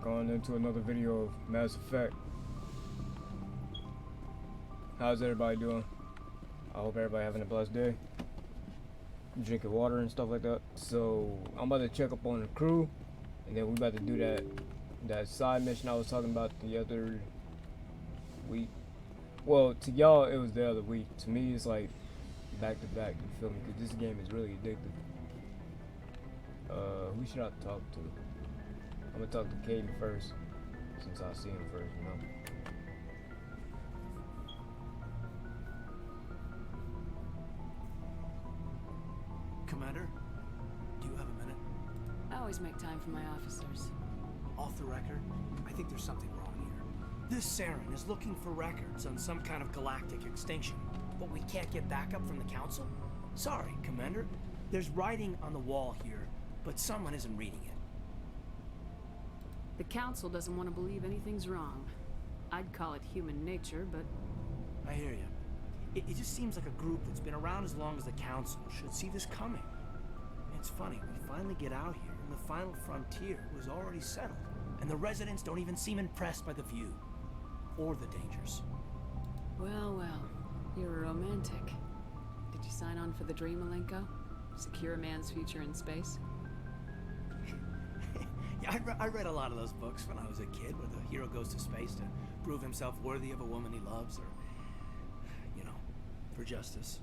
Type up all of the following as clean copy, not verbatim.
back on into another video of Mass Effect. How's everybody doing? I hope everybody having a blessed day. Drinking water and stuff like that. So I'm about to check up on the crew, and then we about to do that side mission I was talking about the other week. Well, to y'all it was the other week. To me it's like back to back. You feel me? Because this game is really addictive. Who should I talk to? I'm gonna talk to Caden first, since I see him first, you know. Commander, do you have a minute? I always make time for my officers. Off the record, I think there's something wrong here. This Saren is looking for records on some kind of galactic extinction, but we can't get backup from the Council? Sorry, Commander. There's writing on the wall here, but someone isn't reading it. The Council doesn't want to believe anything's wrong. I'd call it human nature, but... I hear you. It just seems like a group that's been around as long as the Council should see this coming. It's funny, we finally get out here, and the final frontier was already settled, and the residents don't even seem impressed by the view. Or the dangers. Well, you're a romantic. Did you sign on for the dream, Malenko? Secure a man's future in space? Yeah, I read a lot of those books when I was a kid, where the hero goes to space to prove himself worthy of a woman he loves, or, you know, for justice.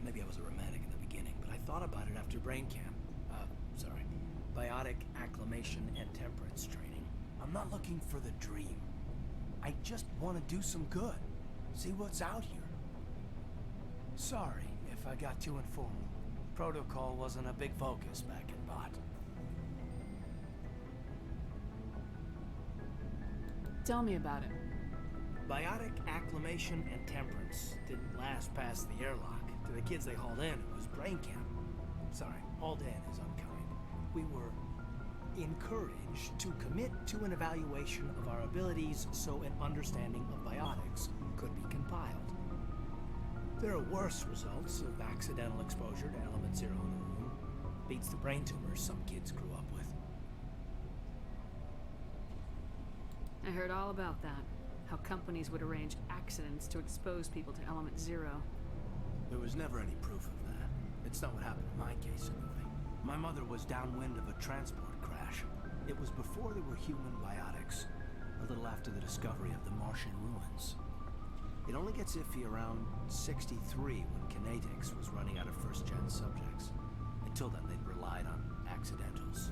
Maybe I was a romantic in the beginning, but I thought about it after brain camp. Biotic acclimation and temperance training. I'm not looking for the dream. I just want to do some good. See what's out here. Sorry if I got too informal. Protocol wasn't a big focus back in Bot. Tell me about it. Biotic acclimation and temperance didn't last past the airlock. To the kids they hauled in, it was brain camp. Sorry, hauled in is unkind. We were encouraged to commit to an evaluation of our abilities so an understanding of biotics could be compiled. There are worse results of accidental exposure to element 0 in the womb. Beats the brain tumors some kids grew up with. I heard all about that. How companies would arrange accidents to expose people to element 0. There was never any proof of that. It's not what happened in my case, anyway. My mother was downwind of a transport crash. It was before there were human biotics, a little after the discovery of the Martian ruins. It only gets iffy around 63 when Kinetics was running out of first-gen subjects. Until then, they'd relied on accidentals.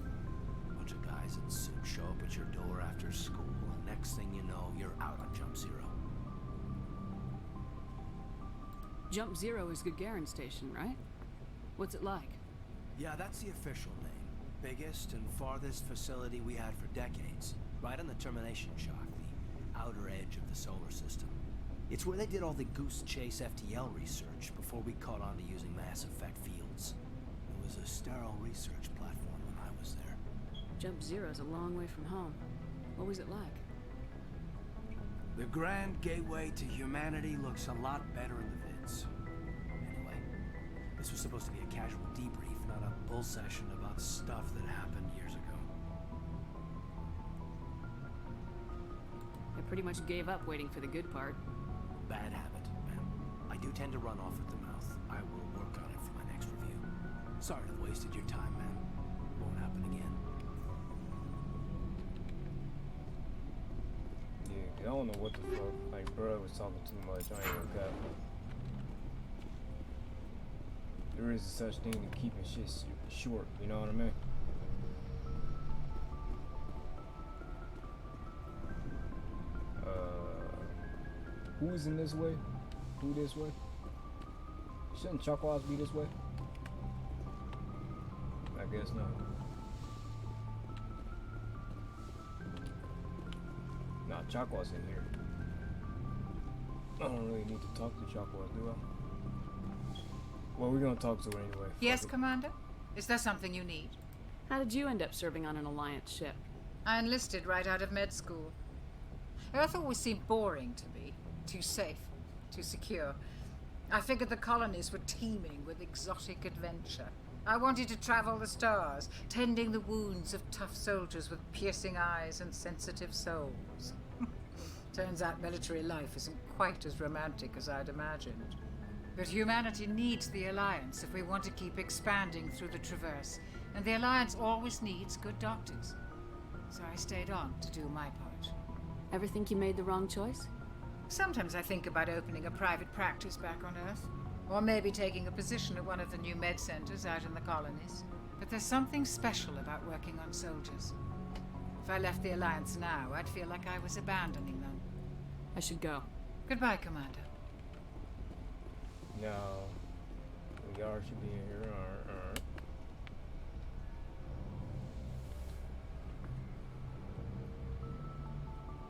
A bunch of guys in suits show up at your door after school, and next thing you know, you're out on Jump Zero. Jump Zero is Gagarin Station, right? What's it like? Yeah, that's the official name. Biggest and farthest facility we had for decades. Right on the termination shock, the outer edge of the solar system. It's where they did all the Goose Chase FTL research before we caught on to using Mass Effect fields. It was a sterile research platform when I was there. Jump Zero's a long way from home. What was it like? The grand gateway to humanity looks a lot better in the vids. Anyway, this was supposed to be a casual debrief, not a bull session about stuff that happened years ago. I pretty much gave up waiting for the good part. Bad habit, ma'am. I do tend to run off at the mouth. I will work on it for my next review. Sorry to have wasted your time, ma'am. Won't happen again. Yeah, I don't know what the fuck. Like, bro was talking too much. I ain't gonna cap. There is a such thing to keeping shit short, you know what I mean? Who's in this way? Who this way? Shouldn't Chakwas be this way? I guess not. Nah, Chakwas in here. I don't really need to talk to Chakwas, do I? Well, we're gonna talk to her anyway. Yes, Commander? Is there something you need? How did you end up serving on an Alliance ship? I enlisted right out of med school. Earth always seemed boring to me. Too safe, too secure. I figured the colonies were teeming with exotic adventure. I want you to travel the stars, tending the wounds of tough soldiers with piercing eyes and sensitive souls. Turns out military life isn't quite as romantic as I'd imagined. But humanity needs the Alliance if we want to keep expanding through the Traverse, and the Alliance always needs good doctors. So I stayed on to do my part. Ever think you made the wrong choice? Sometimes I think about opening a private practice back on Earth, or maybe taking a position at one of the new med centers out in the colonies. But there's something special about working on soldiers. If I left the Alliance now, I'd feel like I was abandoning them. I should go. Goodbye, Commander. No. We all should be here.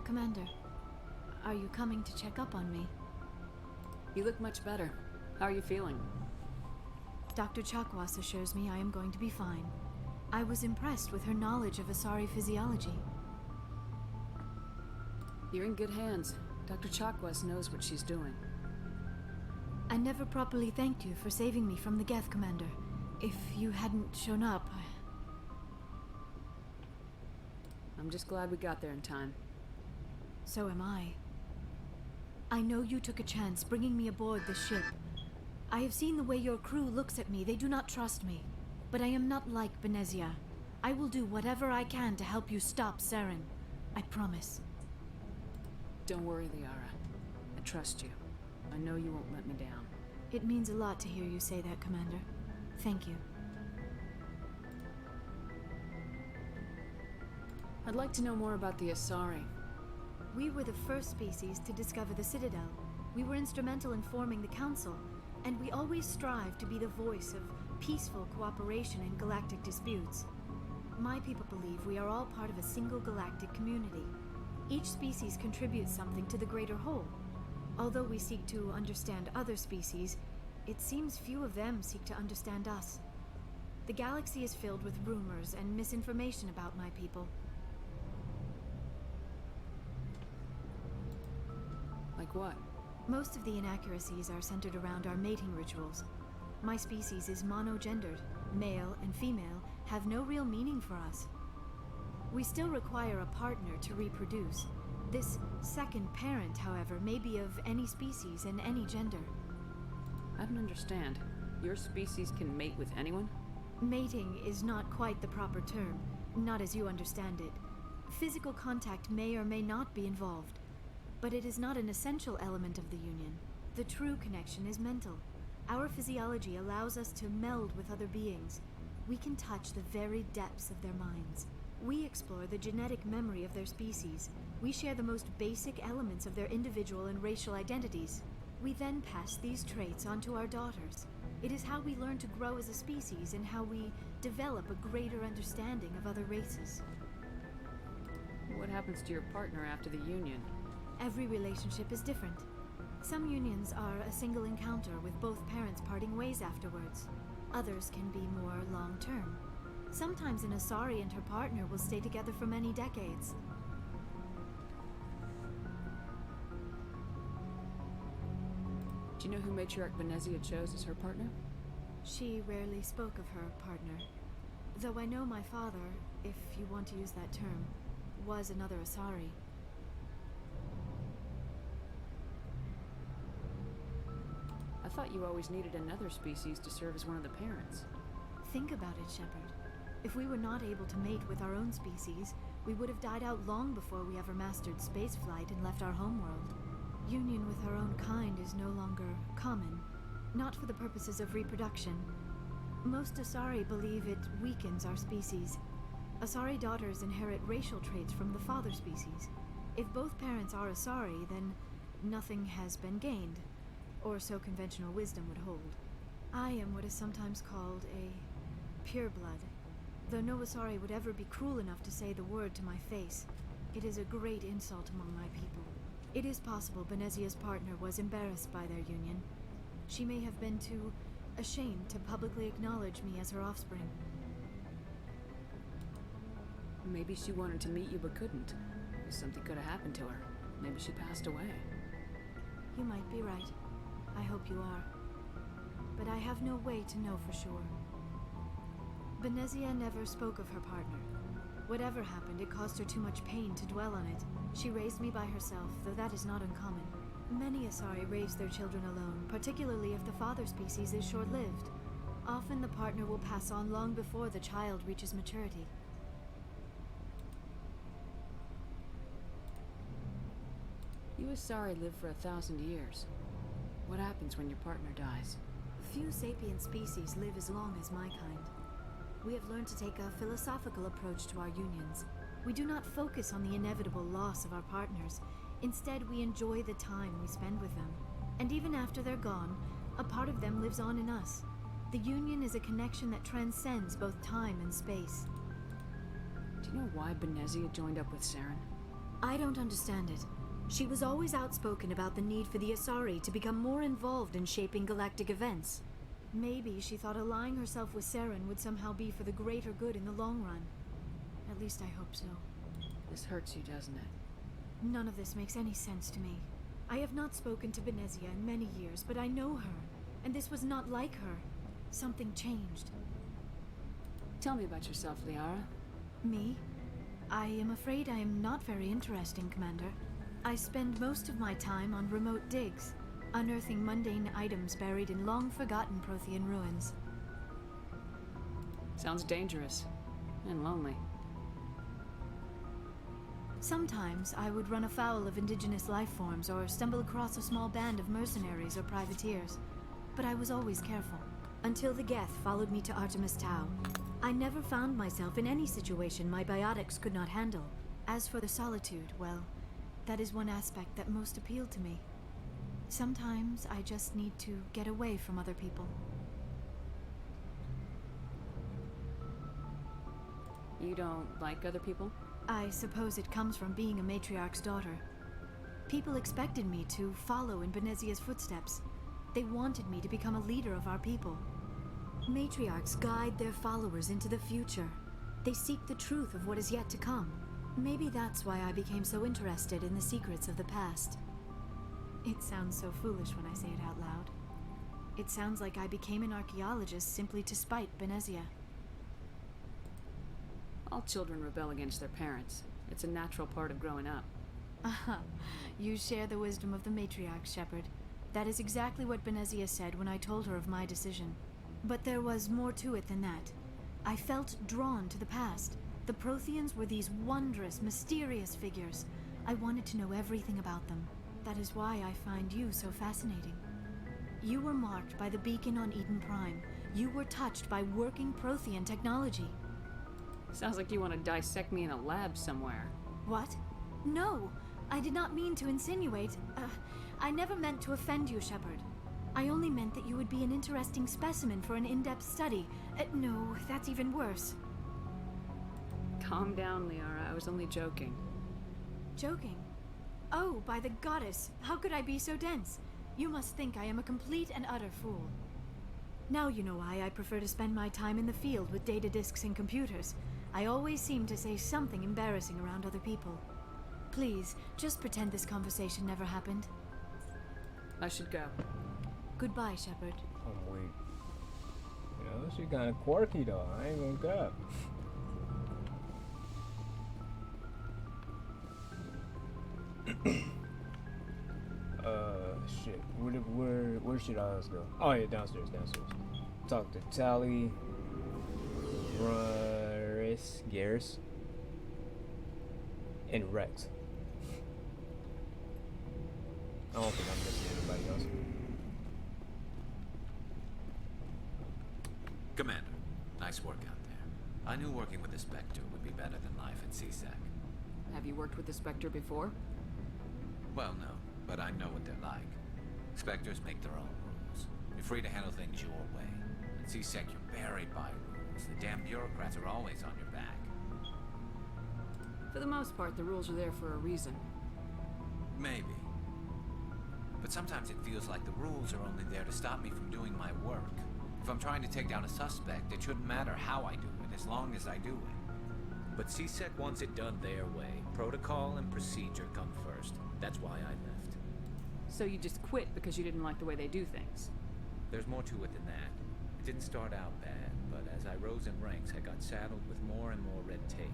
Commander, are you coming to check up on me? You look much better. How are you feeling? Dr. Chakwas assures me I am going to be fine. I was impressed with her knowledge of Asari physiology. You're in good hands. Dr. Chakwas knows what she's doing. I never properly thanked you for saving me from the Geth, Commander. If you hadn't shown up, I'm just glad we got there in time. So am I. I know you took a chance bringing me aboard this ship. I have seen the way your crew looks at me. They do not trust me. But I am not like Benezia. I will do whatever I can to help you stop Saren. I promise. Don't worry, Liara. I trust you. I know you won't let me down. It means a lot to hear you say that, Commander. Thank you. I'd like to know more about the Asari. We were the first species to discover the Citadel. We were instrumental in forming the Council, and we always strive to be the voice of peaceful cooperation in galactic disputes. My people believe we are all part of a single galactic community. Each species contributes something to the greater whole. Although we seek to understand other species, it seems few of them seek to understand us. The galaxy is filled with rumors and misinformation about my people. Like what? Most of the inaccuracies are centered around our mating rituals. My species is monogendered. Male and female have no real meaning for us. We still require a partner to reproduce. This second parent, however, may be of any species and any gender. I don't understand. Your species can mate with anyone? Mating is not quite the proper term, not as you understand it. Physical contact may or may not be involved, but it is not an essential element of the union. The true connection is mental. Our physiology allows us to meld with other beings. We can touch the very depths of their minds. We explore the genetic memory of their species. We share the most basic elements of their individual and racial identities. We then pass these traits on to our daughters. It is how we learn to grow as a species and how we develop a greater understanding of other races. What happens to your partner after the union? Every relationship is different. Some unions are a single encounter with both parents parting ways afterwards. Others can be more long-term. Sometimes an Asari and her partner will stay together for many decades. Do you know who Matriarch Benezia chose as her partner? She rarely spoke of her partner. Though I know my father, if you want to use that term, was another Asari. I thought you always needed another species to serve as one of the parents. Think about it, Shepard. If we were not able to mate with our own species, we would have died out long before we ever mastered spaceflight and left our homeworld. Union with our own kind is no longer common, not for the purposes of reproduction. Most Asari believe it weakens our species. Asari daughters inherit racial traits from the father species. If both parents are Asari, then nothing has been gained, or so conventional wisdom would hold. I am what is sometimes called a pureblood. Though no Asari would ever be cruel enough to say the word to my face, it is a great insult among my people. It is possible Benezia's partner was embarrassed by their union. She may have been too ashamed to publicly acknowledge me as her offspring. Maybe she wanted to meet you but couldn't. Something could have happened to her. Maybe she passed away. You might be right. I hope you are. But I have no way to know for sure. Benezia never spoke of her partner. Whatever happened, it caused her too much pain to dwell on it. She raised me by herself, though that is not uncommon. Many Asari raise their children alone, particularly if the father species is short-lived. Often the partner will pass on long before the child reaches maturity. You Asari live for 1,000 years. What happens when your partner dies? Few sapient species live as long as my kind. We have learned to take a philosophical approach to our unions. We do not focus on the inevitable loss of our partners. Instead, we enjoy the time we spend with them. And even after they're gone, a part of them lives on in us. The union is a connection that transcends both time and space. Do you know why Benezia joined up with Saren? I don't understand it. She was always outspoken about the need for the Asari to become more involved in shaping galactic events. Maybe she thought allying herself with Saren would somehow be for the greater good in the long run. At least I hope so. This hurts you, doesn't it? None of this makes any sense to me. I have not spoken to Benezia in many years, but I know her, and this was not like her. Something changed. Tell me about yourself, Liara. Me? I am afraid I am not very interesting, Commander. I spend most of my time on remote digs, unearthing mundane items buried in long-forgotten Prothean ruins. Sounds dangerous. And lonely. Sometimes I would run afoul of indigenous life forms or stumble across a small band of mercenaries or privateers. But I was always careful. Until the Geth followed me to Artemis Tau. I never found myself in any situation my biotics could not handle. As for the solitude, well, that is one aspect that most appealed to me. Sometimes I just need to get away from other people. You don't like other people? I suppose it comes from being a matriarch's daughter. People expected me to follow in Benezia's footsteps. They wanted me to become a leader of our people. Matriarchs guide their followers into the future. They seek the truth of what is yet to come. Maybe that's why I became so interested in the secrets of the past. It sounds so foolish when I say it out loud. It sounds like I became an archaeologist simply to spite Benezia. All children rebel against their parents. It's a natural part of growing up. Aha, you share the wisdom of the matriarch, Shepard. That is exactly what Benezia said when I told her of my decision. But there was more to it than that. I felt drawn to the past. The Protheans were these wondrous, mysterious figures. I wanted to know everything about them. That is why I find you so fascinating. You were marked by the beacon on Eden Prime. You were touched by working Prothean technology. Sounds like you want to dissect me in a lab somewhere. What? No, I did not mean to insinuate. I never meant to offend you, Shepard. I only meant that you would be an interesting specimen for an in-depth study. No, that's even worse. Calm down, Liara. I was only joking. Joking? Oh, by the goddess, how could I be so dense? You must think I am a complete and utter fool. Now you know why I prefer to spend my time in the field with data disks and computers. I always seem to say something embarrassing around other people. Please, just pretend this conversation never happened. I should go. Goodbye, Shepard. I'm weak. You know, she kind of quirky though. I ain't gonna cap. Shit. Where should I go? Oh yeah, downstairs. Talk to Tally, Garrus, and Rex. I don't think I'm missing anybody else. Commander, nice work out there. I knew working with the Spectre would be better than life at CSEC. Have you worked with the Spectre before? Well, no, but I know what they're like. Spectres make their own rules. You're free to handle things your way. At CSEC, you're buried by rules. The damn bureaucrats are always on your back. For the most part, the rules are there for a reason. Maybe. But sometimes it feels like the rules are only there to stop me from doing my work. If I'm trying to take down a suspect, it shouldn't matter how I do it, as long as I do it. But CSEC wants it done their way. Protocol and procedure come first. That's why I left. So you just quit because you didn't like the way they do things? There's more to it than that. Didn't start out bad, but as I rose in ranks, I got saddled with more and more red tape.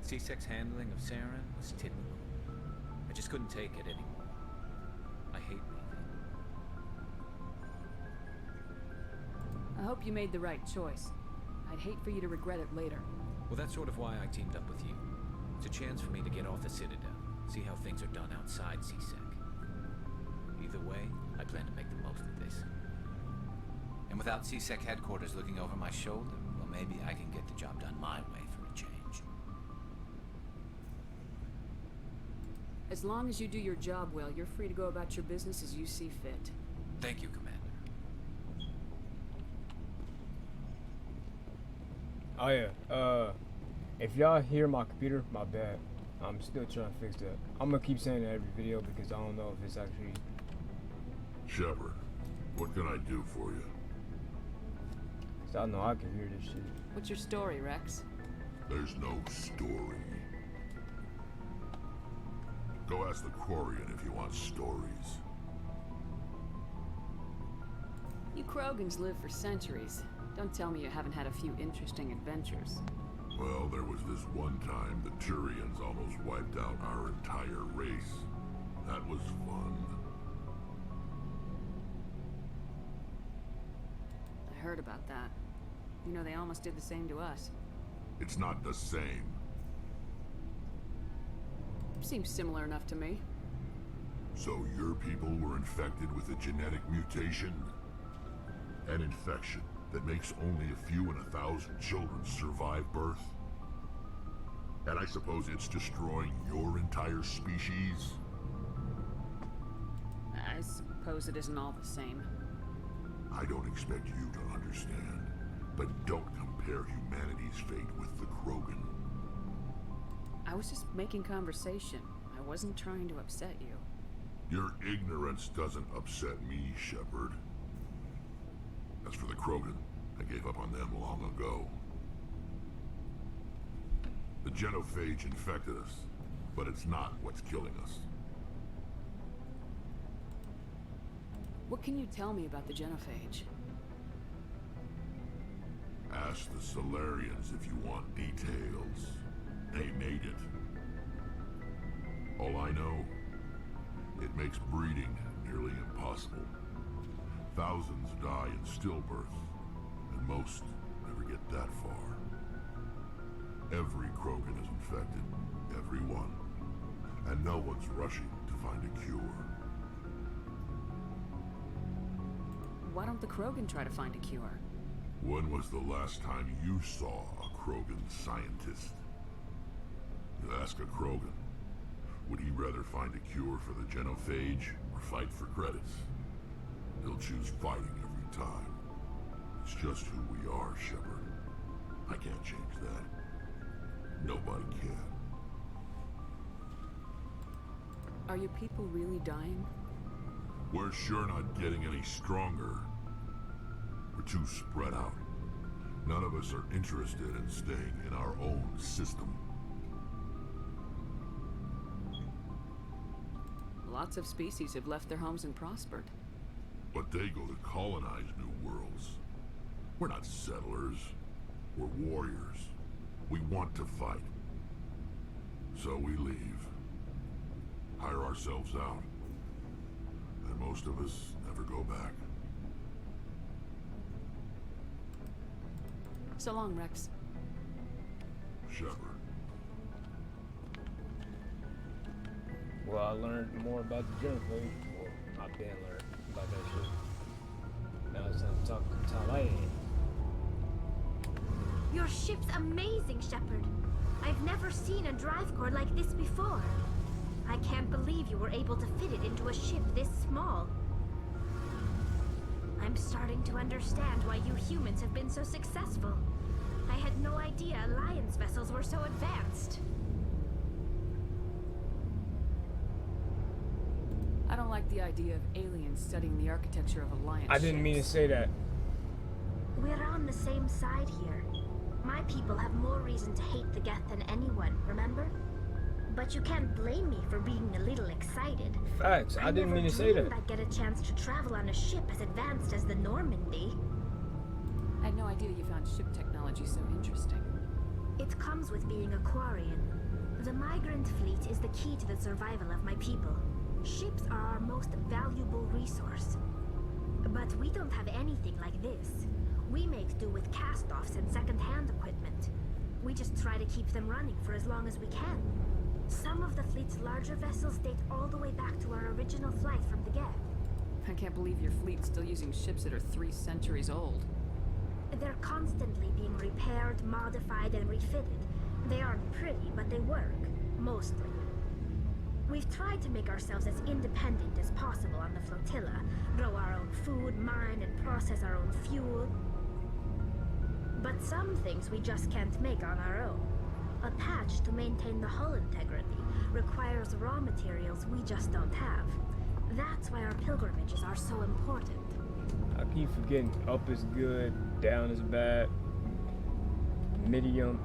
C-Sec's handling of Saren was typical. I just couldn't take it anymore. I hate leaving. I hope you made the right choice. I'd hate for you to regret it later. Well, that's sort of why I teamed up with you. It's a chance for me to get off the Citadel, see how things are done outside C-Sec. Either way, I plan to make the most of this. And without C-Sec headquarters looking over my shoulder, well, maybe I can get the job done my way for a change. As long as you do your job well, you're free to go about your business as you see fit. Thank you, Commander. Oh yeah, if y'all hear my computer, my bad. I'm still trying to fix that. I'm gonna keep saying it every video because I don't know if it's actually... Shepard, what can I do for you? Cause I know I can hear this shit. What's your story, Rex? There's no story. Go ask the Quarian if you want stories. You Krogans live for centuries. Don't tell me you haven't had a few interesting adventures. Well, there was this one time the Turians almost wiped out our entire race. That was fun. I heard about that. You know, they almost did the same to us. It's not the same. Seems similar enough to me. So your people were infected with a genetic mutation? An infection that makes only a few in 1,000 children survive birth? And I suppose it's destroying your entire species? I suppose it isn't all the same. I don't expect you to understand, but don't compare humanity's fate with the Krogan. I was just making conversation. I wasn't trying to upset you. Your ignorance doesn't upset me, Shepard. As for the Krogan, I gave up on them long ago. The genophage infected us, but it's not what's killing us. What can you tell me about the genophage? Ask the Solarians if you want details. They made it. All I know, it makes breeding nearly impossible. Thousands die in stillbirth, and most never get that far. Every Krogan is infected, every one. And no one's rushing to find a cure. Why don't the Krogan try to find a cure? When was the last time you saw a Krogan scientist? You ask a Krogan, would he rather find a cure for the genophage or fight for credits? He'll choose fighting every time. It's just who we are, Shepard. I can't change that. Nobody can. Are your people really dying? We're sure not getting any stronger. We're too spread out. None of us are interested in staying in our own system. Lots of species have left their homes and prospered. But they go to colonize new worlds. We're not settlers. We're warriors. We want to fight. So we leave. Hire ourselves out. And most of us never go back. So long, Rex. Shepard. Well, I learned more about the genophage. Well, I've been learning about that shit. Now it's time to talk to Talay. Your ship's amazing, Shepard. I've never seen a drive core like this before. I can't believe you were able to fit it into a ship this small. I'm starting to understand why you humans have been so successful. I had no idea Alliance vessels were so advanced. I don't like the idea of aliens studying the architecture of Alliance I didn't mean to ships. say that. We're on the same side here. My people have more reason to hate the Geth than anyone, remember? But you can't blame me for being a little excited. Facts. I didn't mean to say that. I'd get a chance to travel on a ship as advanced as the Normandy. I had no idea you found ship technology so interesting. It comes with being a Quarian. The migrant fleet is the key to the survival of my people. Ships are our most valuable resource. But we don't have anything like this. We make do with cast-offs and second-hand equipment. We just try to keep them running for as long as we can. Some of the fleet's larger vessels date all the way back to our original flight from the Geth. I can't believe your fleet's still using ships that are 3 centuries old. They're constantly being repaired, modified, and refitted. They aren't pretty, but they work. Mostly. We've tried to make ourselves as independent as possible on the flotilla, grow our own food, mine, and process our own fuel. But some things we just can't make on our own. A patch to maintain the hull integrity requires raw materials we just don't have. That's why our pilgrimages are so important. I keep forgetting up is good, down is bad, medium.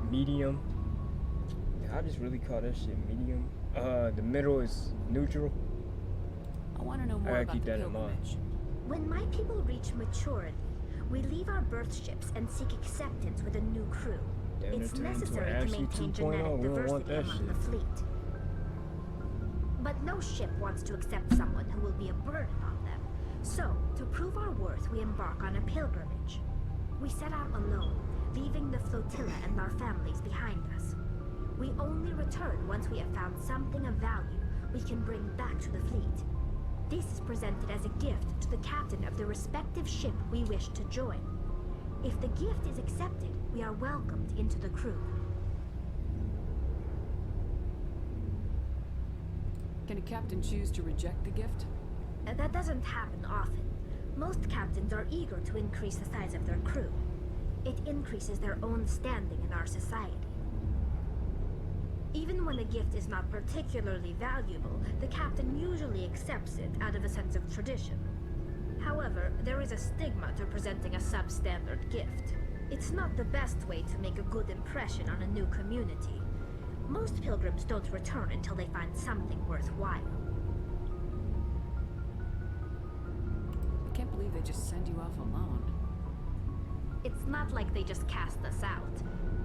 Did I just really call that shit medium? The middle is neutral. I want to know more gotta about keep the that in mind. pilgrimage. When my people reach maturity, we leave our birth ships and seek acceptance with a new crew. Damn, It's they're turning into necessary an to Ashley maintain 2.0. genetic We don't want diversity that among shit. the fleet. But no ship wants to accept someone who will be a burden on them. So, to prove our worth, we embark on a pilgrimage. We set out alone, leaving the flotilla and our families behind us. We only return once we have found something of value we can bring back to the fleet. This is presented as a gift to the captain of the respective ship we wish to join. If the gift is accepted, we are welcomed into the crew. Can a captain choose to reject the gift? That doesn't happen often. Most captains are eager to increase the size of their crew. It increases their own standing in our society. Even when a gift is not particularly valuable, the captain usually accepts it out of a sense of tradition. However, there is a stigma to presenting a substandard gift. It's not the best way to make a good impression on a new community. Most pilgrims don't return until they find something worthwhile. I can't believe they just send you off alone. It's not like they just cast us out.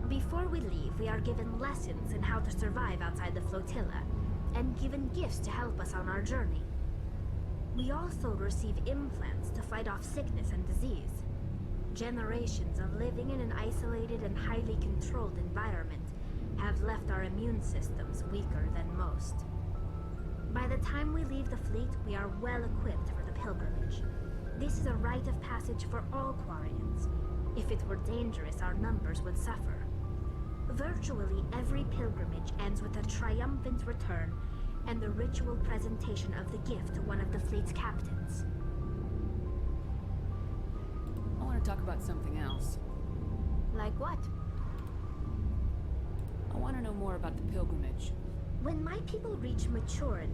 Before we leave, we are given lessons in how to survive outside the flotilla, and given gifts to help us on our journey. We also receive implants to fight off sickness and disease. Generations of living in an isolated and highly controlled environment have left our immune systems weaker than most. By the time we leave the fleet, we are well equipped for the pilgrimage. This is a rite of passage for all Quarians. If it were dangerous, our numbers would suffer. Virtually every pilgrimage ends with a triumphant return and the ritual presentation of the gift to one of the fleet's captains. I want to talk about something else. Like what? I want to know more about the pilgrimage. When my people reach maturity,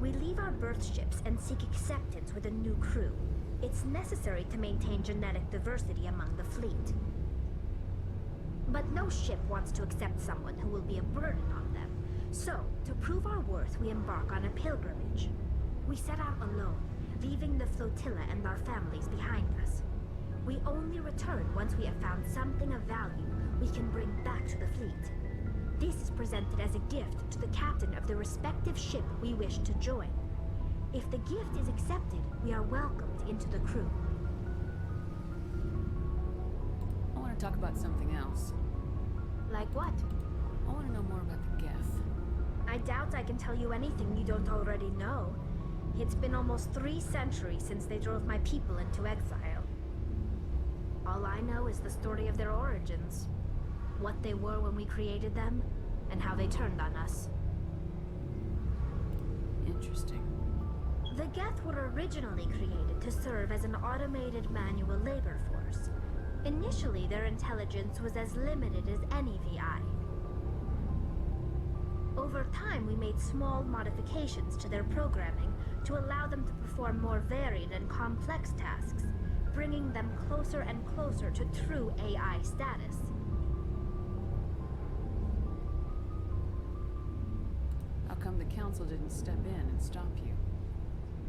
we leave our birth ships and seek acceptance with a new crew. It's necessary to maintain genetic diversity among the fleet. But no ship wants to accept someone who will be a burden on them. So, to prove our worth, we embark on a pilgrimage. We set out alone, leaving the flotilla and our families behind us. We only return once we have found something of value we can bring back to the fleet. This is presented as a gift to the captain of the respective ship we wish to join. If the gift is accepted, we are welcomed into the crew. I want to talk about something else. Like what? I want to know more about the Geth. I doubt I can tell you anything you don't already know. It's been almost 3 centuries since they drove my people into exile. All I know is the story of their origins. What they were when we created them, and how they turned on us. Interesting. The Geth were originally created to serve as an automated manual labor force. Initially, their intelligence was as limited as any VI. Over time, we made small modifications to their programming to allow them to perform more varied and complex tasks, bringing them closer and closer to true AI status. How come the council didn't step in and stop you?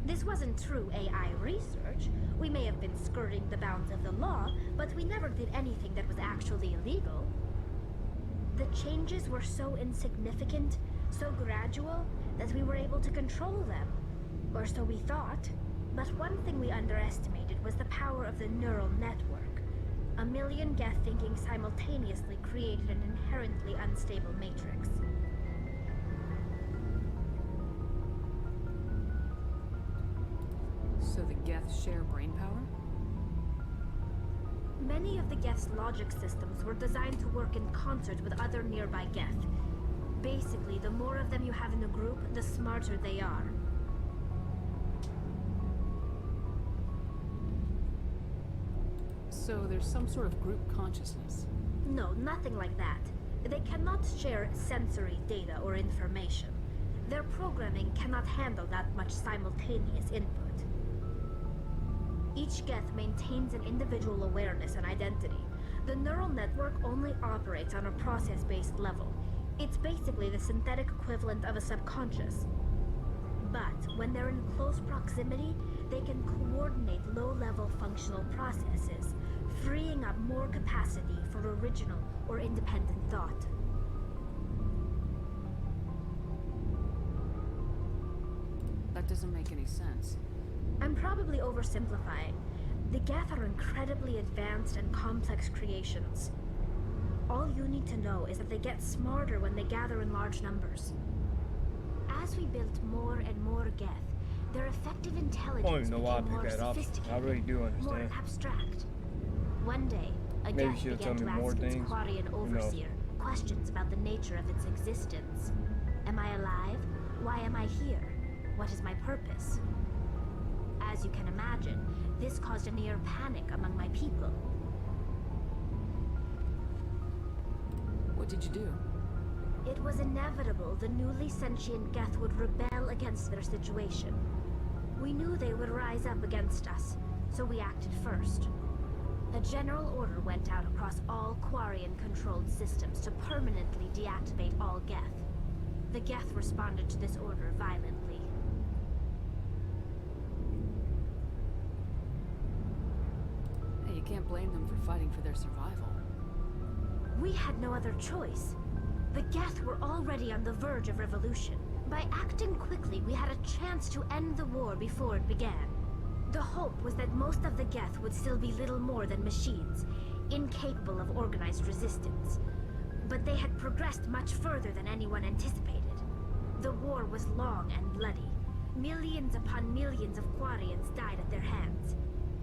This wasn't true AI research. We may have been skirting the bounds of the law, but we never did anything that was actually illegal. The changes were so insignificant, so gradual, that we were able to control them. Or so we thought. But one thing we underestimated was the power of the neural network. A million Geth thinking simultaneously created an inherently unstable matrix. So the Geth share brainpower? Many of the Geth's logic systems were designed to work in concert with other nearby Geth. Basically, the more of them you have in a group, the smarter they are. So there's some sort of group consciousness. No, nothing like that. They cannot share sensory data or information. Their programming cannot handle that much simultaneous input. Each Geth maintains an individual awareness and identity. The neural network only operates on a process-based level. It's basically the synthetic equivalent of a subconscious. But when they're in close proximity, they can coordinate low-level functional processes, freeing up more capacity for original or independent thought. That doesn't make any sense. I'm probably oversimplifying. The Geth are incredibly advanced and complex creations. All you need to know is that they get smarter when they gather in large numbers. As we built more and more Geth, their effective intelligence I don't even know why I became more picked that up. sophisticated, I really do more understand. abstract. One day, a Maybe Geth she'll began tell to me more ask its things. Quarian Who knows? overseer questions about the nature of its existence. Am I alive? Why am I here? What is my purpose? As you can imagine, this caused a near panic among my people. What did you do? It was inevitable the newly sentient Geth would rebel against their situation. We knew they would rise up against us, so we acted first. A general order went out across all Quarian-controlled systems to permanently deactivate all Geth. The Geth responded to this order violently. Hey, you can't blame them for fighting for their survival. We had no other choice. The Geth were already on the verge of revolution. By acting quickly, we had a chance to end the war before it began. The hope was that most of the Geth would still be little more than machines, incapable of organized resistance. But they had progressed much further than anyone anticipated. The war was long and bloody. Millions upon millions of Quarians died at their hands.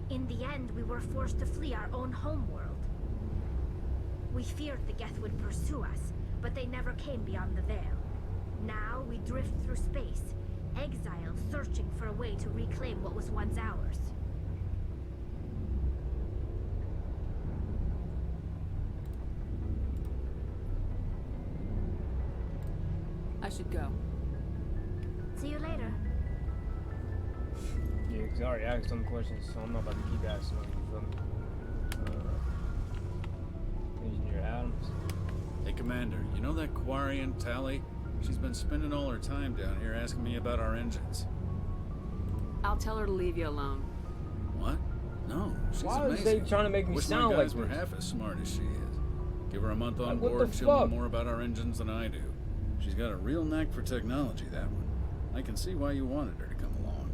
In the end, we were forced to flee our own homeworld. We feared the Geth would pursue us, but they never came beyond the veil. Now we drift through space, exiled, searching for a way to reclaim what was once ours. I should go. See you later. Yeah, because I already asked some questions, so I'm not about to keep asking them, you feel me? Engineer Adams. Hey, Commander, you know that Quarian, Tally? She's been spending all her time down here asking me about our engines. I'll tell her to leave you alone. What? No, she's Why amazing. is they trying to make me Wish sound my like guys were this? half as smart as she is. Give her a month on Like, what board, the she'll know fuck? more about our engines than I do. She's got a real knack for technology, that one. I can see why you wanted her to come along.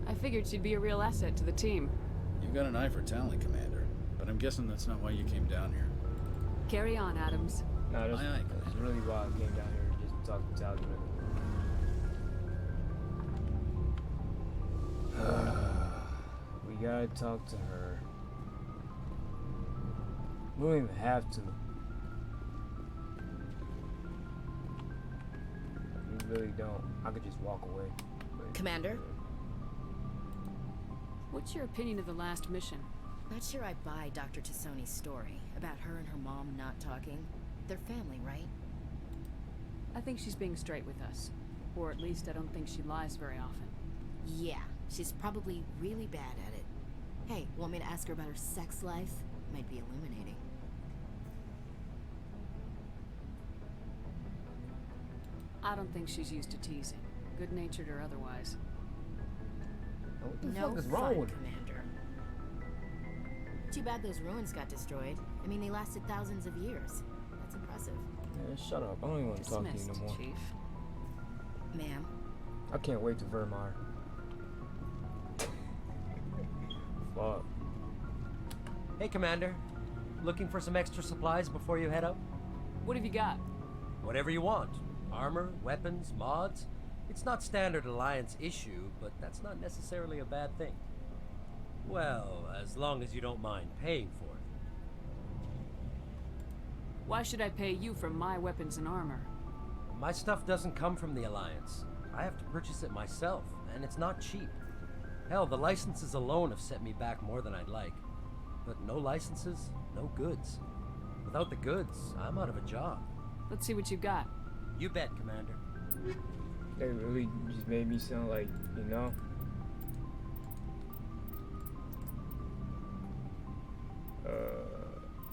I figured she'd be a real asset to the team. You've got an eye for talent, Commander, but I'm guessing that's not why you came down here. Carry on, Adams. No, that's, Aye, aye, that's really why I came down here, just to talk to Tally. We gotta talk to her. We don't even have to. We really don't. I could just walk away. But Commander? What's your opinion of the last mission? Not sure I buy Dr. Tassoni's story about her and her mom not talking. They're family, right? I think she's being straight with us. Or at least I don't think she lies very often. Yeah, she's probably really bad at it. Hey, want me to ask her about her sex life? Might be illuminating. I don't think she's used to teasing, good-natured or otherwise. What the No fuck is wrong fun, with her? Commander. Too bad those ruins got destroyed. I mean, they lasted thousands of years. That's impressive. Man, shut up. I don't even want to talk to you Dismissed, no more. Chief. Ma'am. I can't wait to Vermeer. Fuck. Hey, Commander. Looking for some extra supplies before you head out? What have you got? Whatever you want. Armor, weapons, mods. It's not standard Alliance issue, but that's not necessarily a bad thing. Well, as long as you don't mind paying for it. Why should I pay you for my weapons and armor? My stuff doesn't come from the Alliance. I have to purchase it myself, and it's not cheap. Hell, the licenses alone have set me back more than I'd like. But no licenses, no goods. Without the goods, I'm out of a job. Let's see what you got. You bet, Commander. They really just made me sound like, you know.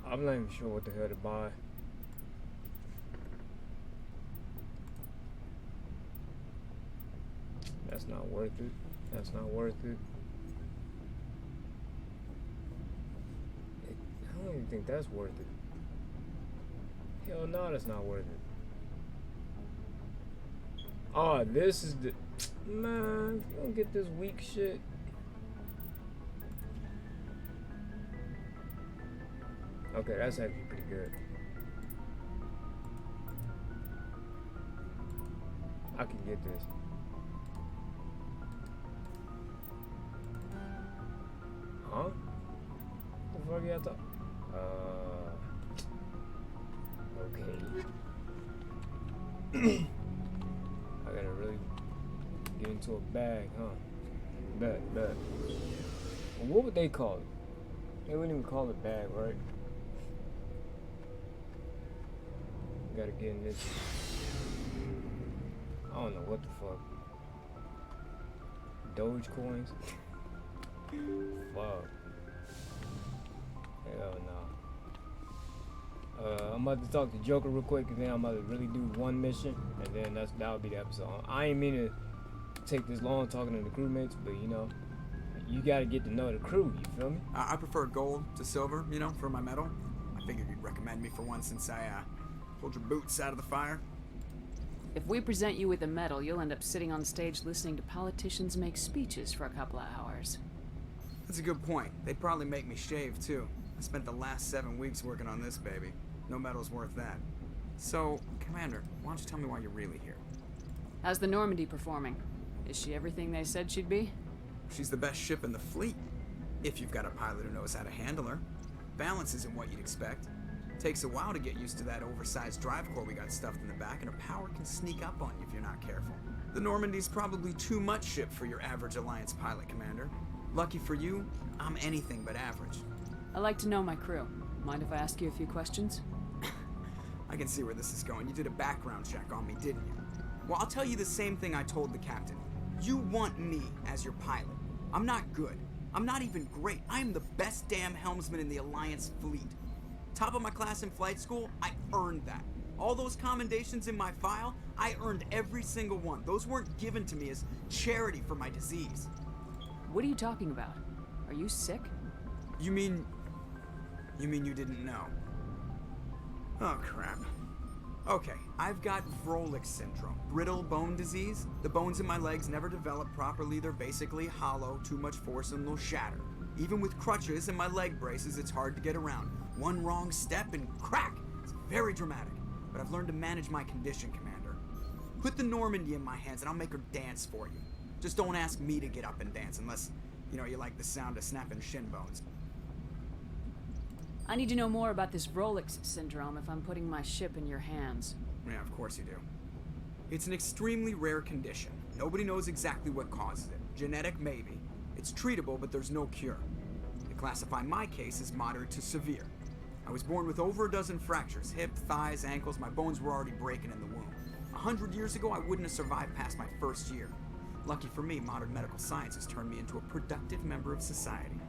I'm not even sure what the hell to buy. That's not worth it. That's not worth it. I don't even think that's worth it. Hell no, that's not worth it. Oh, this is the... Man, you don't get this weak shit. Okay, that's actually pretty good. I can get this. Huh? What the fuck you talking? Okay. I gotta really get into a bag, huh? Bet. Well, what would they call it? They wouldn't even call it bag, right? Gotta get in this. I don't know what the fuck. Doge coins? Fuck. Hell no. I'm about to talk to Joker real quick, and then I'm about to really do one mission, and then that'll be the episode. I ain't mean to take this long talking to the crewmates, but you know, you gotta get to know the crew. You feel me? I prefer gold to silver, you know, for my medal. I figured you'd recommend me for one since I pulled your boots out of the fire. If we present you with a medal, you'll end up sitting on stage listening to politicians make speeches for a couple of hours. That's a good point. They'd probably make me shave, too. I spent the last 7 weeks working on this baby. No medal's worth that. So, Commander, why don't you tell me why you're really here? How's the Normandy performing? Is she everything they said she'd be? She's the best ship in the fleet. If you've got a pilot who knows how to handle her. Balance isn't what you'd expect. Takes a while to get used to that oversized drive core we got stuffed in the back, and her power can sneak up on you if you're not careful. The Normandy's probably too much ship for your average Alliance pilot, Commander. Lucky for you, I'm anything but average. I like to know my crew. Mind if I ask you a few questions? I can see where this is going. You did a background check on me, didn't you? Well, I'll tell you the same thing I told the captain. You want me as your pilot. I'm not good. I'm not even great. I am the best damn helmsman in the Alliance fleet. Top of my class in flight school, I earned that. All those commendations in my file, I earned every single one. Those weren't given to me as charity for my disease. What are you talking about? Are you sick? You mean you didn't know? Oh, crap. Okay, I've got Vrolik syndrome, brittle bone disease. The bones in my legs never develop properly. They're basically hollow, too much force and they'll shatter. Even with crutches and my leg braces, it's hard to get around. One wrong step and crack! It's very dramatic, but I've learned to manage my condition, Commander. Put the Normandy in my hands and I'll make her dance for you. Just don't ask me to get up and dance unless, you know, you like the sound of snapping shin bones. I need to know more about this Vrolik syndrome if I'm putting my ship in your hands. Yeah, of course you do. It's an extremely rare condition. Nobody knows exactly what causes it. Genetic, maybe. It's treatable, but there's no cure. They classify my case as moderate to severe. I was born with over a dozen fractures, hip, thighs, ankles. My bones were already breaking in the womb. 100 years ago, I wouldn't have survived past my first year. Lucky for me, modern medical science has turned me into a productive member of society.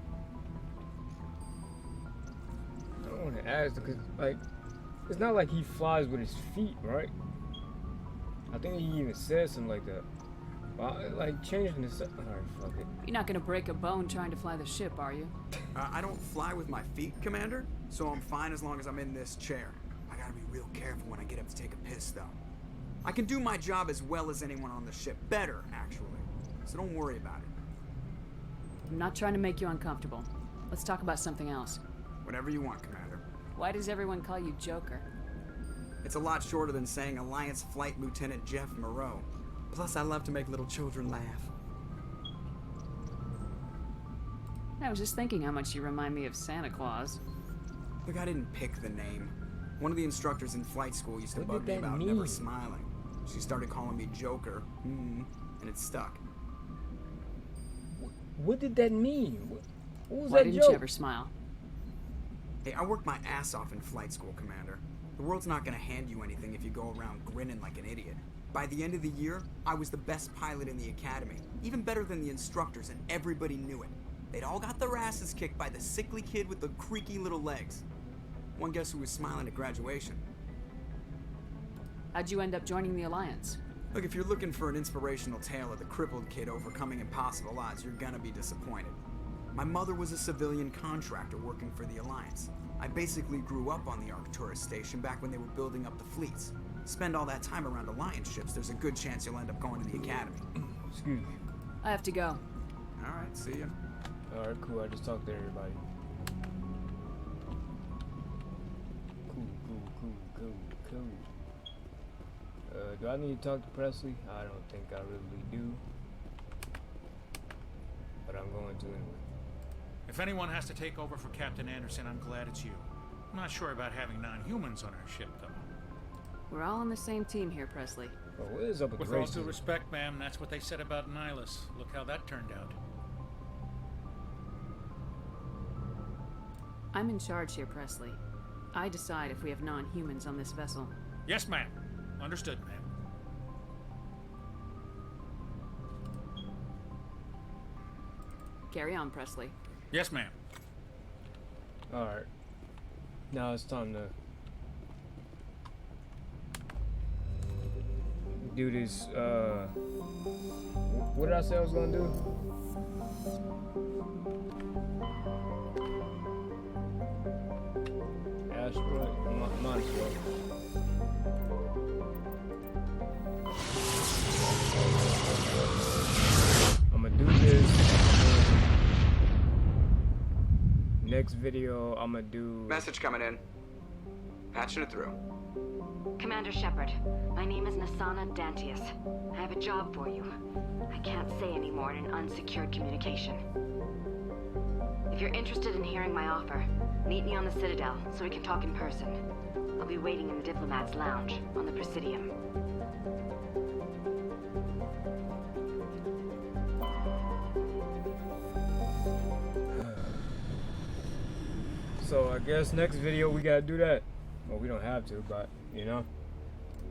I don't want to ask because, like, it's not like he flies with his feet, right? I think he even said something like that. Like changing this. Alright, fuck it. You're not gonna break a bone trying to fly the ship, are you? I don't fly with my feet, Commander, so I'm fine as long as I'm in this chair. I gotta be real careful when I get up to take a piss, though. I can do my job as well as anyone on the ship. Better, actually. So don't worry about it. I'm not trying to make you uncomfortable. Let's talk about something else. Whatever you want, Commander. Why does everyone call you Joker? It's a lot shorter than saying Alliance Flight Lieutenant Jeff Moreau. Plus, I love to make little children laugh. I was just thinking how much you remind me of Santa Claus. Look, I didn't pick the name. One of the instructors in flight school used to bug me about never smiling. She started calling me Joker, and it stuck. What did that mean? What was Why that didn't joke? you ever smile? Hey, I worked my ass off in flight school, Commander. The world's not gonna hand you anything if you go around grinning like an idiot. By the end of the year, I was the best pilot in the academy, even better than the instructors, and everybody knew it. They'd all got their asses kicked by the sickly kid with the creaky little legs. One guess who was smiling at graduation? How'd you end up joining the Alliance? Look, if you're looking for an inspirational tale of the crippled kid overcoming impossible odds, you're gonna be disappointed. My mother was a civilian contractor working for the Alliance. I basically grew up on the Arcturus station back when they were building up the fleets. Spend all that time around Alliance ships, there's a good chance you'll end up going to the academy. Excuse me. I have to go. Alright, see ya. Alright, cool. I just talked to everybody. Cool. Do I need to talk to Presley? I don't think I really do. But I'm going to anyway. If anyone has to take over for Captain Anderson, I'm glad it's you. I'm not sure about having non-humans on our ship, though. We're all on the same team here, Presley. Well, what is up with With all racism? due respect, ma'am, that's what they said about Nihilus. Look how that turned out. I'm in charge here, Presley. I decide if we have non-humans on this vessel. Yes, ma'am. Understood, ma'am. Carry on, Presley. Yes, ma'am. Alright. Now it's time to do this, what did I say I was gonna do? Asteroid? Might as well. I'm gonna do this. Next video, I'm gonna do... Message coming in. Patching it through. Commander Shepard, my name is Nasana Dantius. I have a job for you. I can't say any more in an unsecured communication. If you're interested in hearing my offer, meet me on the Citadel so we can talk in person. I'll be waiting in the Diplomat's Lounge on the Presidium. So I guess next video we gotta do that. Well, we don't have to, but you know,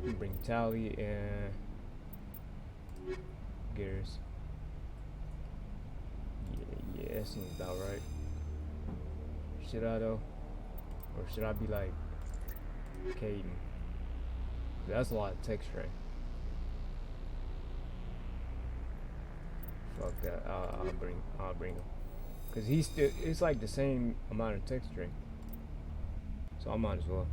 we bring Tally and Gears. Yeah, that seems about right. Should I though, or should I be like Caden? That's a lot of text string. Fuck that. I'll bring him. Cause he's still, it's like the same amount of text string. So I might as well.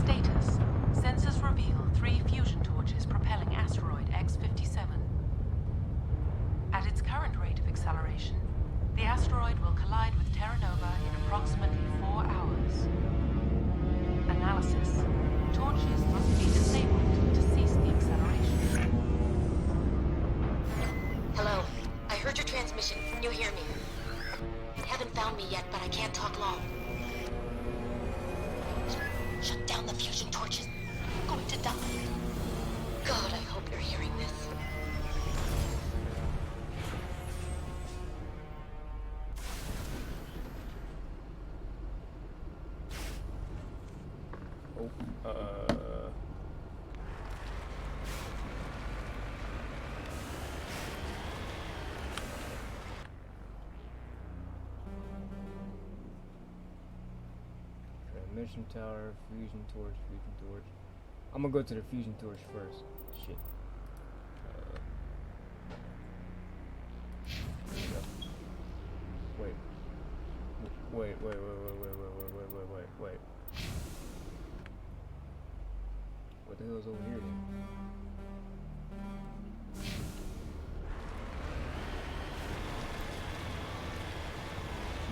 Status. Sensors reveal 3 fusion torches propelling asteroid X-57. At its current rate of acceleration, the asteroid will collide with Terra Nova in approximately 4 hours. Analysis. Torches must be disabled to cease the acceleration. Hello. I heard your transmission. Can you hear me? You haven't found me yet, but I can't talk long. Shut down the fusion torches. I'm going to die. God, I hope you're hearing this. transmission tower, fusion torch, fusion torch. I'm gonna go to the fusion torch first. Shit. Wait. Wait. What the hell is over here then?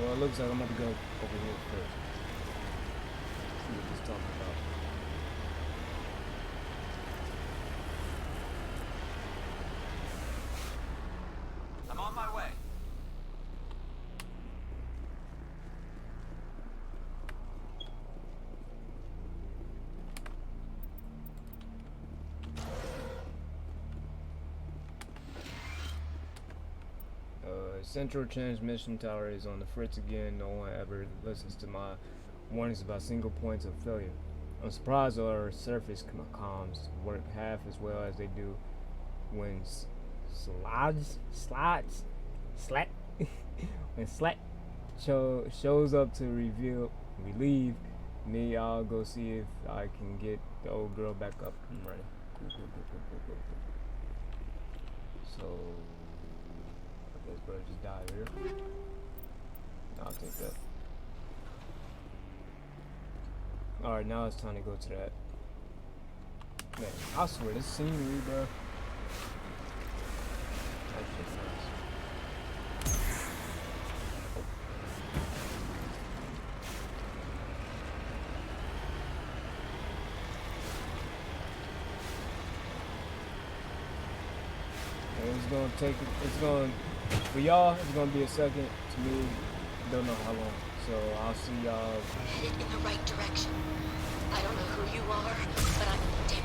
Well, it looks like I'm gonna go over here first. See what he's talking about. I'm on my way. Central transmission tower is on the fritz again. No one ever listens to my warnings about single points of failure. I'm surprised our surface comms work half as well as they do when when Slat shows up to relieve me. I'll go see if I can get the old girl back up and running. Cool. So this bro just died here. I'll take that. Alright, now it's time to go to that. Man, I swear, this scenery, bro. That's just nice. For y'all, it's gonna be a second. To me, don't know how long. So I'll see y'all. Headed in the right direction. I don't know who you are, but I'm damn it.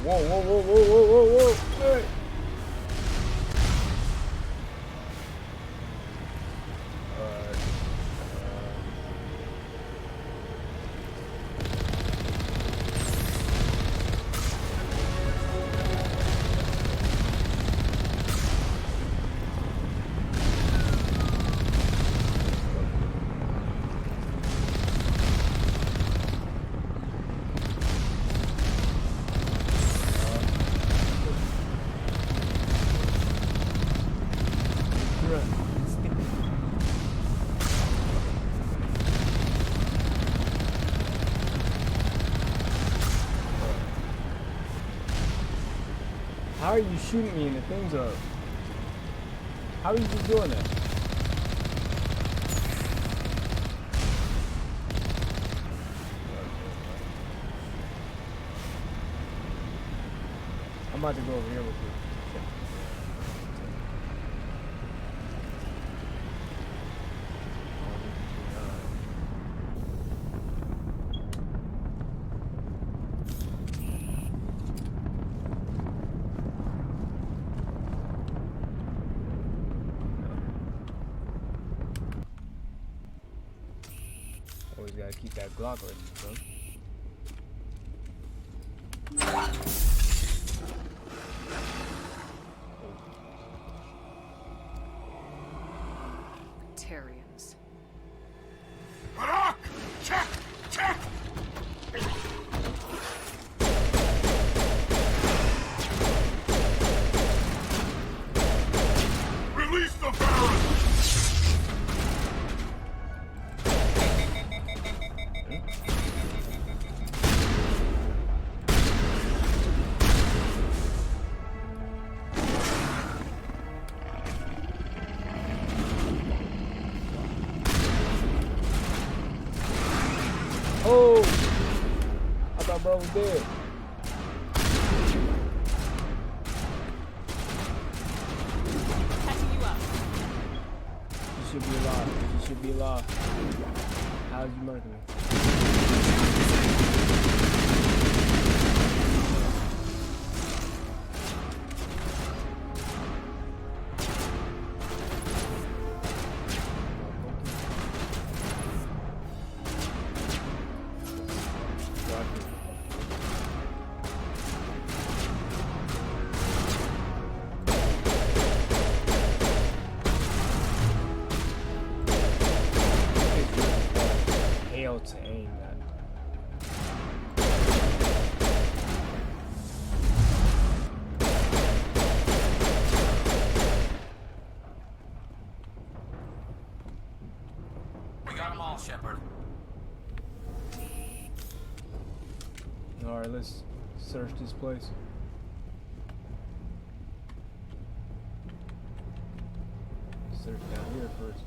Whoa. Hey. How are you shooting me and the thing's up? How are you just doing that? I'm about to go over here real quick. Always gotta keep that Glock ready, bro. Terrians. Check! Release the Baron! Oh! I thought bro was dead. Catching you up. You should be alive. How'd you murder me? L to aim at. We got them all, Shepard. Alright, let's search this place. Search down here first.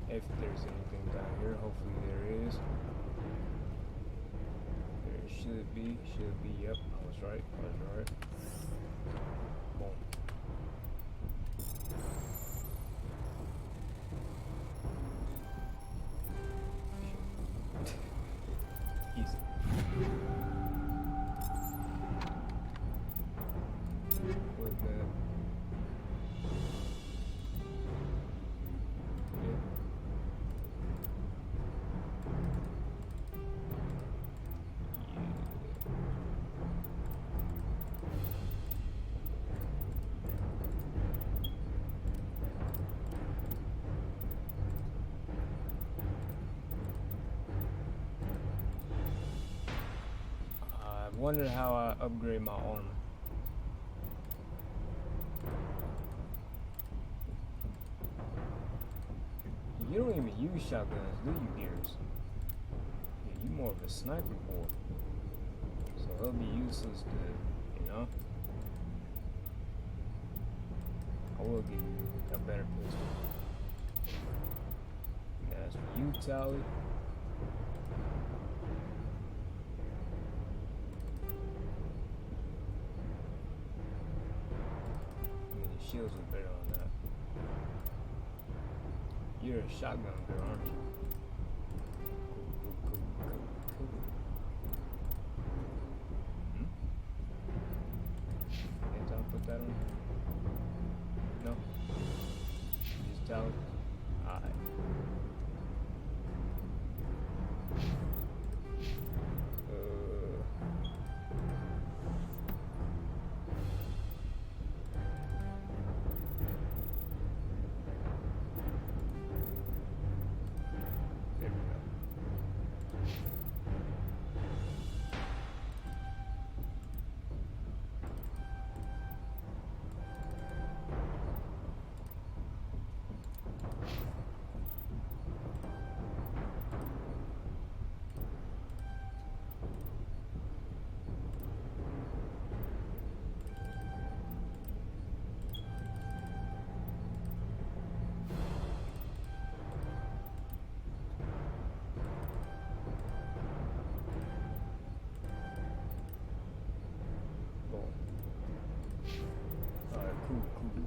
If there's anything down here, hopefully there is. There should be, yep, I was right. Boom. Easy. With that. I wonder how I upgrade my armor. You don't even use shotguns, do you, Gears? Yeah, you more of a sniper boy. So it'll be useless to, you know? I will give you a better pistol. And as for you, Tally, shields are better on that. You're a shotgun girl, aren't you? Cool. Can't I put that on? No? Just tell it? Alright.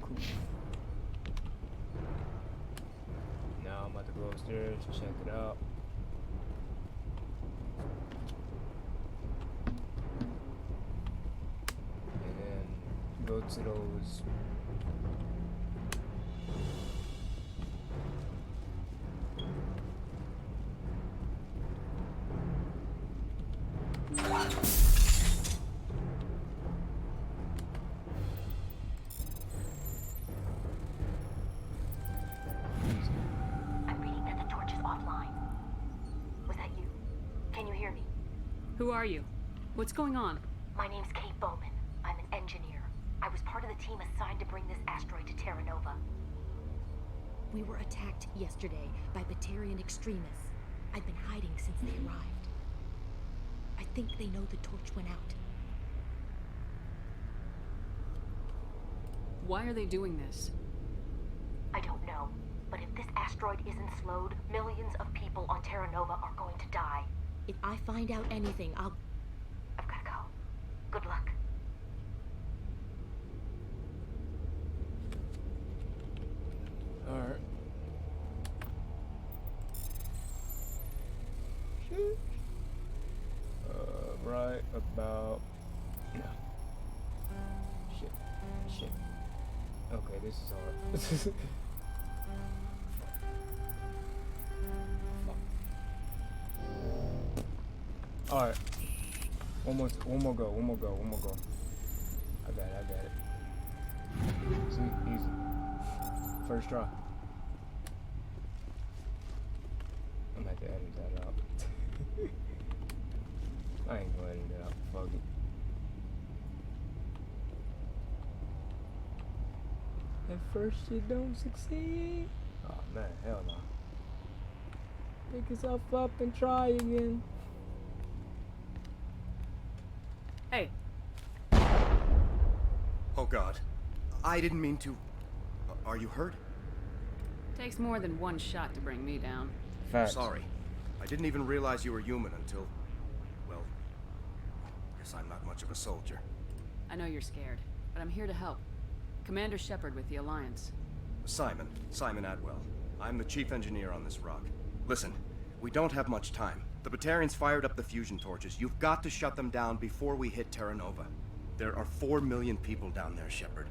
Cool. Now I'm about to go upstairs, check it out. And then go to those Who are you? What's going on? My name's Kate Bowman. I'm an engineer. I was part of the team assigned to bring this asteroid to Terra Nova. We were attacked yesterday by Batarian extremists. I've been hiding since they arrived. I think they know the torch went out. Why are they doing this? I don't know, but if this asteroid isn't slowed, millions of people on Terra Nova are going to die. If I find out anything, I've gotta go. Good luck. Alright. Right about now. Shit. Okay, this is hard. Alright. One more go. I got it. See? Easy. First try. I'm at the edit. At first you don't succeed. Oh man, hell no. Pick yourself up and try again. Hey. Oh God. I didn't mean to... Are you hurt? Takes more than one shot to bring me down. Facts. Sorry. I didn't even realize you were human until... Well, guess I'm not much of a soldier. I know you're scared, but I'm here to help. Commander Shepard with the Alliance. Simon Atwell. I'm the chief engineer on this rock. Listen, we don't have much time. The Batarians fired up the fusion torches. You've got to shut them down before we hit Terra Nova. There are 4 million people down there, Shepard.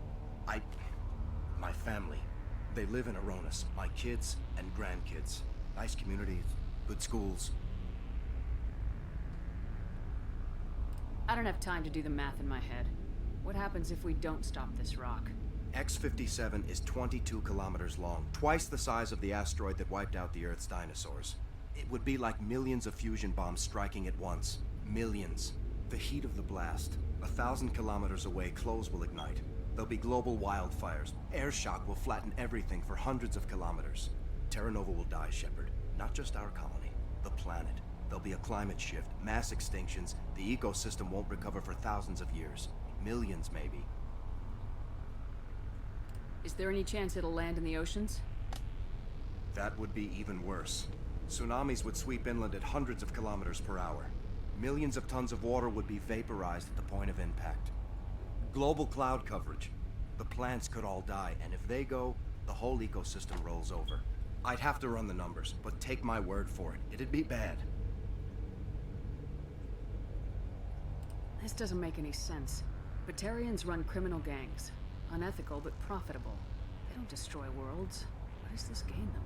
My family. They live in Aronis. My kids and grandkids. Nice communities, good schools. I don't have time to do the math in my head. What happens if we don't stop this rock? X-57 is 22 kilometers long, twice the size of the asteroid that wiped out the Earth's dinosaurs. It would be like millions of fusion bombs striking at once. Millions. The heat of the blast. 1,000 kilometers away, clothes will ignite. There'll be global wildfires. Air shock will flatten everything for hundreds of kilometers. Terra Nova will die, Shepard. Not just our colony, the planet. There'll be a climate shift, mass extinctions. The ecosystem won't recover for thousands of years. Millions, maybe. Is there any chance it'll land in the oceans? That would be even worse. Tsunamis would sweep inland at hundreds of kilometers per hour. Millions of tons of water would be vaporized at the point of impact. Global cloud coverage. The plants could all die, and if they go, the whole ecosystem rolls over. I'd have to run the numbers, but take my word for it. It'd be bad. This doesn't make any sense. Batarians run criminal gangs. Unethical, but profitable. They don't destroy worlds. What does this gain them?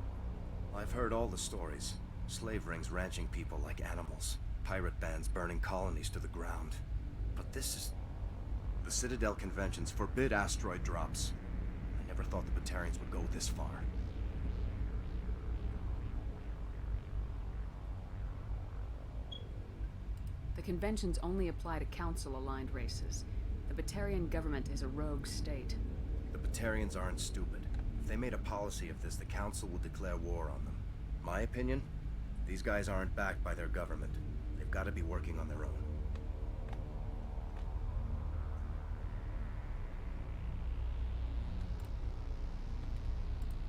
I've heard all the stories. Slave rings ranching people like animals. Pirate bands burning colonies to the ground. But this is... The Citadel conventions forbid asteroid drops. I never thought the Batarians would go this far. The conventions only apply to Council-aligned races. The Batarian government is a rogue state. The Batarians aren't stupid. If they made a policy of this, the Council would declare war on them. My opinion? These guys aren't backed by their government. They've got to be working on their own.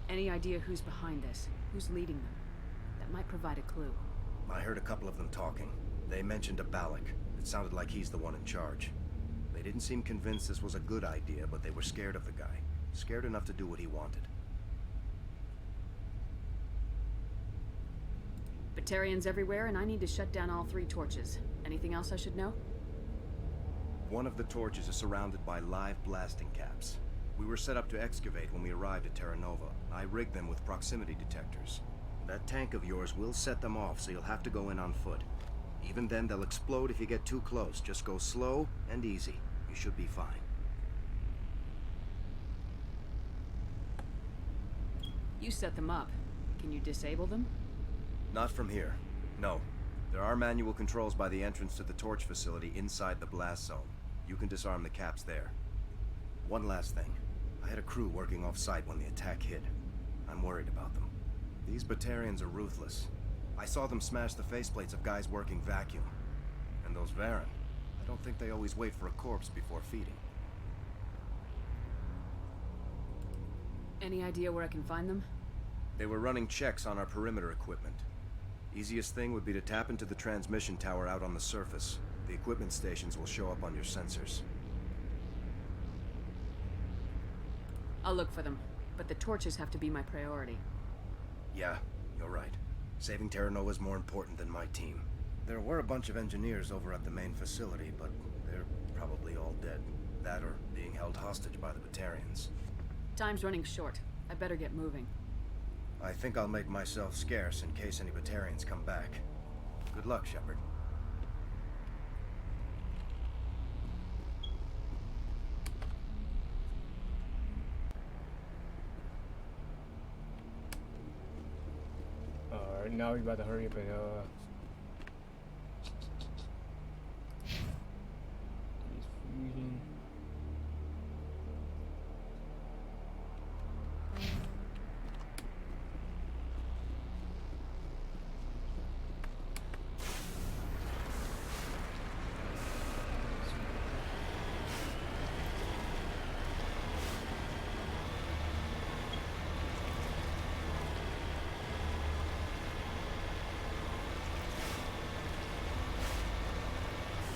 Any idea who's behind this? Who's leading them? That might provide a clue. I heard a couple of them talking. They mentioned a Balak. It sounded like he's the one in charge. They didn't seem convinced this was a good idea, but they were scared of the guy. Scared enough to do what he wanted. Batarians everywhere, and I need to shut down all 3 torches. Anything else I should know? One of the torches is surrounded by live blasting caps. We were set up to excavate when we arrived at Terra Nova. I rigged them with proximity detectors. That tank of yours will set them off, so you'll have to go in on foot. Even then, they'll explode if you get too close. Just go slow and easy. You should be fine. You set them up. Can you disable them? Not from here. No. There are manual controls by the entrance to the torch facility inside the blast zone. You can disarm the caps there. One last thing. I had a crew working off-site when the attack hit. I'm worried about them. These Batarians are ruthless. I saw them smash the faceplates of guys working vacuum. And those Varen, I don't think they always wait for a corpse before feeding. Any idea where I can find them? They were running checks on our perimeter equipment. Easiest thing would be to tap into the transmission tower out on the surface. The equipment stations will show up on your sensors. I'll look for them, but the torches have to be my priority. Yeah, you're right. Saving Terra Nova is more important than my team. There were a bunch of engineers over at the main facility, but they're probably all dead. That or being held hostage by the Batarians. Time's running short. I better get moving. I think I'll make myself scarce in case any Batarians come back. Good luck, Shepard. Alright, now we about to hurry up and fusion.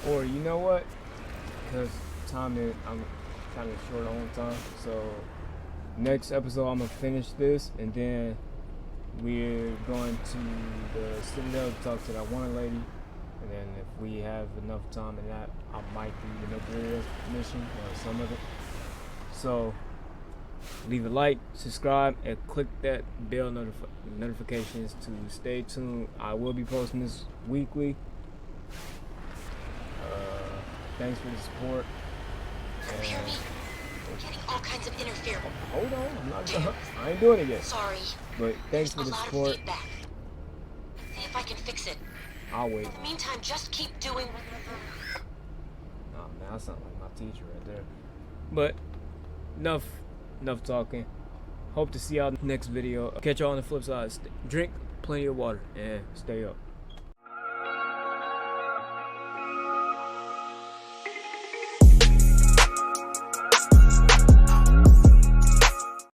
Or you know what? Because I'm kind of short on time, so next episode I'm gonna finish this, and then we're going to the Citadel to talk to that one lady, and then if we have enough time in that, I might do the Noperia mission or some of it. So leave a like, subscribe, and click that bell notifications to stay tuned. I will be posting this weekly. Thanks for the support. You hear me? I'm getting all kinds of interference. Hold on, I'm not done. I ain't doing it yet. Sorry. But thanks for the support. Of feedback. See if I can fix it. I'll wait. In the meantime, just keep doing. Oh man, that sounds like my teacher right there. But enough talking. Hope to see y'all next video. Catch y'all on the flip side. Drink plenty of water and stay up.